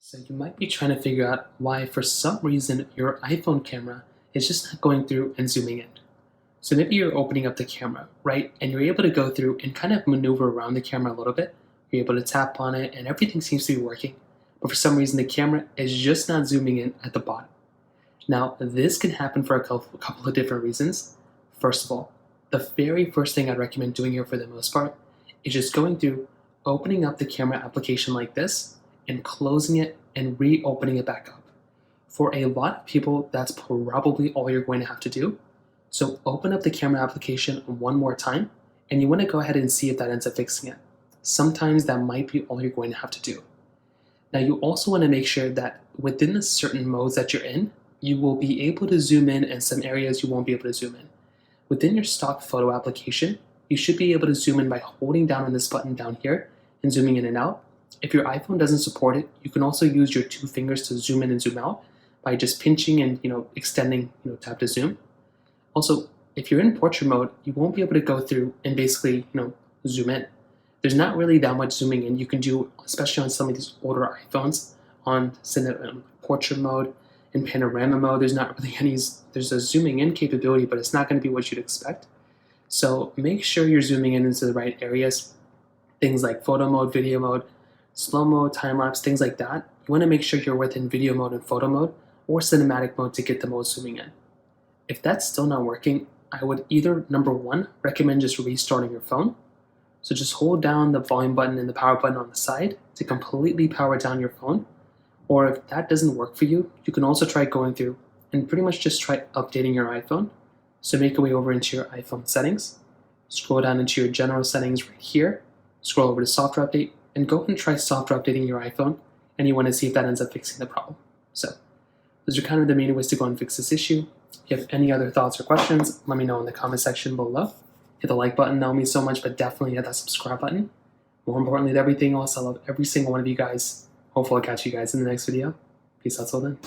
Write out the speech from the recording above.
So you might be trying to figure out why for some reason your iPhone camera is just not going through and zooming in. So maybe you're opening up the camera, right? And you're able to go through and kind of maneuver around the camera a little bit. You're able to tap on it and everything seems to be working. But for some reason the camera is just not zooming in at the bottom. Now this can happen for a couple of different reasons. First of all, the very first thing I'd recommend doing here for the most part is just going through, opening up the camera application like this, and closing it and reopening it back up. For a lot of people, that's probably all you're going to have to do. So open up the camera application one more time, and you want to go ahead and see if that ends up fixing it. Sometimes that might be all you're going to have to do. Now you also want to make sure that within the certain modes that you're in, you will be able to zoom in, and some areas you won't be able to zoom in. Within your stock photo application, you should be able to zoom in by holding down on this button down here and zooming in and out. If your iPhone doesn't support it, you can also use your two fingers to zoom in and zoom out by just pinching and extending tap to zoom. Also, if you're in portrait mode, you won't be able to go through and basically zoom in. There's not really that much zooming in you can do, especially on some of these older iPhones on portrait mode and panorama mode. There's not really there's a zooming in capability, but it's not going to be what you'd expect. So make sure you're zooming in into the right areas. Things like photo mode, video mode, slow mode, time lapse, things like that. You want to make sure you're within video mode and photo mode or cinematic mode to get the most zooming in. If that's still not working, I would either, number one, recommend just restarting your phone. So just hold down the volume button and the power button on the side to completely power down your phone. Or if that doesn't work for you, you can also try going through and pretty much just try updating your iPhone. So make your way over into your iPhone settings, scroll down into your general settings right here, scroll over to software update, and go and try software updating your iPhone, and you want to see if that ends up fixing the problem. So those are kind of the main ways to go and fix this issue. If you have any other thoughts or questions, let me know in the comment section below. Hit the like button, that will mean so much, but definitely hit that subscribe button. More importantly than everything else, I love every single one of you guys. Hopefully I'll catch you guys in the next video. Peace out till then.